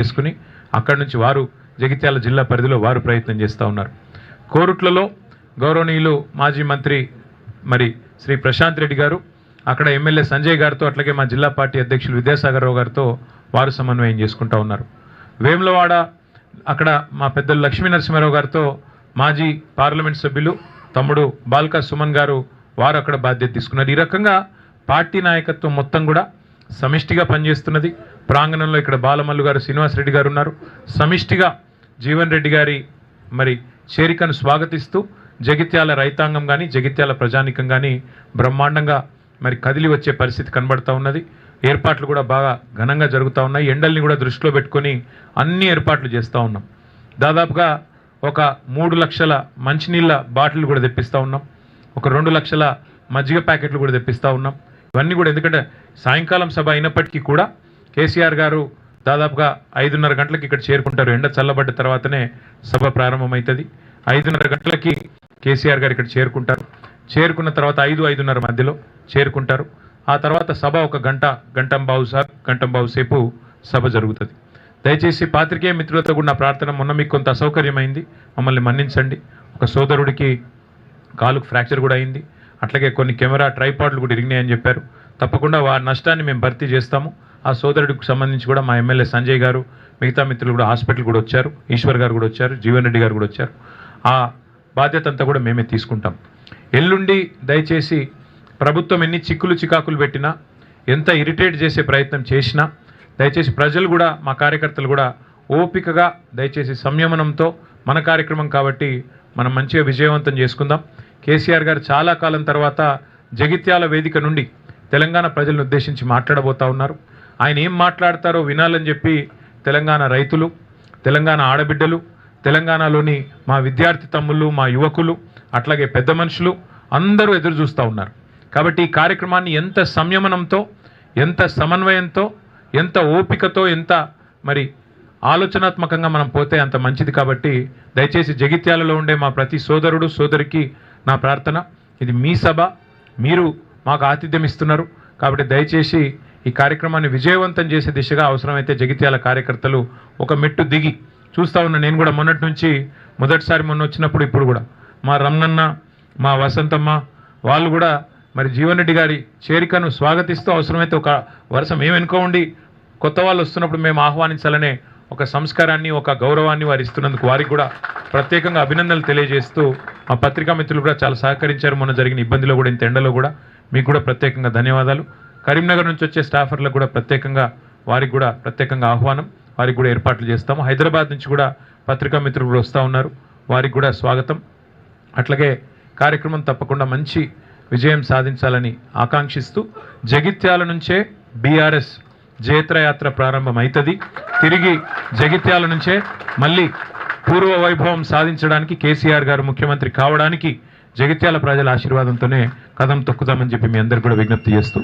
చేసుకుని అక్కడి నుంచి వారు జగిత్యాల జిల్లా పరిధిలో వారు ప్రయత్నం చేస్తూ ఉన్నారు. కోరుట్లలో గౌరవనీయులు మాజీ మంత్రి మరి శ్రీ ప్రశాంత్ రెడ్డి గారు, అక్కడ ఎమ్మెల్యే సంజయ్ గారితో, అట్లాగే మా జిల్లా పార్టీ అధ్యక్షులు విద్యాసాగర్ రావు గారితో వారు సమన్వయం చేసుకుంటూ ఉన్నారు. వేములవాడ అక్కడ మా పెద్దలు లక్ష్మీ నరసింహారావు గారితో మాజీ పార్లమెంట్ సభ్యులు తమ్ముడు బాల్కా సుమన్ గారు వారు అక్కడ బాధ్యత తీసుకున్నారు. ఈ రకంగా పార్టీ నాయకత్వం మొత్తం కూడా సమిష్టిగా పనిచేస్తున్నది. ప్రాంగణంలో ఇక్కడ బాలమల్లు గారు, శ్రీనివాసరెడ్డి గారు ఉన్నారు. సమిష్టిగా జీవన్ రెడ్డి గారి మరి చేరికను స్వాగతిస్తూ జగిత్యాల రైతాంగం కానీ జగిత్యాల ప్రజానికం కానీ బ్రహ్మాండంగా మరి కదిలి వచ్చే పరిస్థితి కనబడుతూ ఉన్నది. ఏర్పాట్లు కూడా బాగా ఘనంగా జరుగుతూ ఉన్నాయి. ఎండల్ని కూడా దృష్టిలో పెట్టుకొని అన్ని ఏర్పాట్లు చేస్తూ ఉన్నాం. దాదాపుగా ఒక 3 లక్షల మంచినీళ్ళ బాటిల్ కూడా తెప్పిస్తూ ఉన్నాం. ఒక 2 లక్షల మజ్జిగ ప్యాకెట్లు కూడా తెప్పిస్తూ ఉన్నాం. ఇవన్నీ కూడా ఎందుకంటే సాయంకాలం సభ అయినప్పటికీ కూడా కేసీఆర్ గారు దాదాపుగా 5:30 గంటలకు ఇక్కడ చేరుకుంటారు. ఎండ చల్లబడ్డ తర్వాతనే సభ ప్రారంభమవుతుంది. 5:30 గంటలకి కేసీఆర్ గారు ఇక్కడ చేరుకుంటారు. చేరుకున్న తర్వాత 5-5:30 మధ్యలో చేరుకుంటారు. ఆ తర్వాత సభ ఒక గంటంబావు సేపు సభ జరుగుతుంది. దయచేసి పాత్రికేయ మిత్రులతో కూడా నా ప్రార్థన, మొన్న మీకు కొంత అసౌకర్యమైంది, మమ్మల్ని మన్నించండి. ఒక సోదరుడికి కాలుకు ఫ్రాక్చర్ కూడా అయింది. అట్లాగే కొన్ని కెమెరా ట్రైపాడ్లు కూడా ఇరిగినాయని చెప్పారు. తప్పకుండా వారి నష్టాన్ని మేము భర్తీ చేస్తాము. ఆ సోదరుడికి సంబంధించి కూడా మా ఎమ్మెల్యే సంజయ్ గారు, మిగతా మిత్రులు కూడా హాస్పిటల్ కూడా వచ్చారు. ఈశ్వర్ గారు కూడా వచ్చారు, జీవన్ రెడ్డి గారు కూడా వచ్చారు. ఆ బాధ్యత అంతా కూడా మేమే తీసుకుంటాం. ఎల్లుండి దయచేసి ప్రభుత్వం ఎన్ని చిక్కులు చికాకులు పెట్టినా, ఎంత ఇరిటేట్ చేసే ప్రయత్నం చేసినా దయచేసి ప్రజలు కూడా, మా కార్యకర్తలు కూడా ఓపికగా దయచేసి సంయమనంతో మన కార్యక్రమం కాబట్టి మనం మంచిగా విజయవంతం చేసుకుందాం. కేసీఆర్ గారు చాలా కాలం తర్వాత జగిత్యాల వేదిక నుండి తెలంగాణ ప్రజలను ఉద్దేశించి మాట్లాడబోతా ఉన్నారు. ఆయన ఏం మాట్లాడతారో వినాలని చెప్పి తెలంగాణ రైతులు, తెలంగాణ ఆడబిడ్డలు, తెలంగాణలోని మా విద్యార్థి తమ్ముళ్ళు, మా యువకులు, అట్లాగే పెద్ద మనుషులు అందరూ ఎదురు చూస్తూ ఉన్నారు. కాబట్టి ఈ కార్యక్రమాన్ని ఎంత సంయమనంతో, ఎంత సమన్వయంతో, ఎంత ఓపికతో, ఎంత మరి ఆలోచనాత్మకంగా మనం పోతే అంత మంచిది. కాబట్టి దయచేసి జగిత్యాలలో ఉండే మా ప్రతి సోదరుడు సోదరికి నా ప్రార్థన, ఇది మీ సభ, మీరు మాకు ఆతిథ్యం ఇస్తున్నారు. కాబట్టి దయచేసి ఈ కార్యక్రమాన్ని విజయవంతం చేసే దిశగా అవసరమైతే జగిత్యాల కార్యకర్తలు ఒక మెట్టు దిగి చూస్తూ ఉన్నా. నేను కూడా మొన్నటి నుంచి మొన్న వచ్చినప్పుడు ఇప్పుడు కూడా మా రమణన్న, మా వసంతమ్మ వాళ్ళు కూడా మరి జీవన్ రెడ్డి గారి చేరికను స్వాగతిస్తూ అవసరమైతే ఒక వరుస మేము వెనుకోండి, కొత్త వాళ్ళు వస్తున్నప్పుడు మేము ఆహ్వానించాలనే ఒక సంస్కారాన్ని, ఒక గౌరవాన్ని వారు ఇస్తున్నందుకు వారికి కూడా ప్రత్యేకంగా అభినందనలు తెలియజేస్తూ, మా పత్రికా మిత్రులు కూడా చాలా సహకరించారు. మొన్న జరిగిన ఇబ్బందిలో కూడా, ఇంత ఎండలో కూడా మీకు కూడా ప్రత్యేకంగా ధన్యవాదాలు. కరీంనగర్ నుంచి వచ్చే స్టాఫర్లకు కూడా ప్రత్యేకంగా వారికి కూడా ప్రత్యేకంగా ఆహ్వానం, వారికి కూడా ఏర్పాట్లు చేస్తాము. హైదరాబాద్ నుంచి కూడా పత్రికా మిత్రులు కూడా వస్తూ ఉన్నారు, వారికి కూడా స్వాగతం. అట్లాగే కార్యక్రమం తప్పకుండా మంచి విజయం సాధించాలని ఆకాంక్షిస్తూ జగిత్యాల నుంచే బీఆర్ఎస్ జయత్రయాత్ర ప్రారంభం అవుతుంది. తిరిగి జగిత్యాల నుంచే మళ్ళీ పూర్వ వైభవం సాధించడానికి, కేసీఆర్ గారు ముఖ్యమంత్రి కావడానికి జగిత్యాల ప్రజల ఆశీర్వాదంతోనే కదం తొక్కుదామని చెప్పి మీ అందరికీ కూడా విజ్ఞప్తి చేస్తూ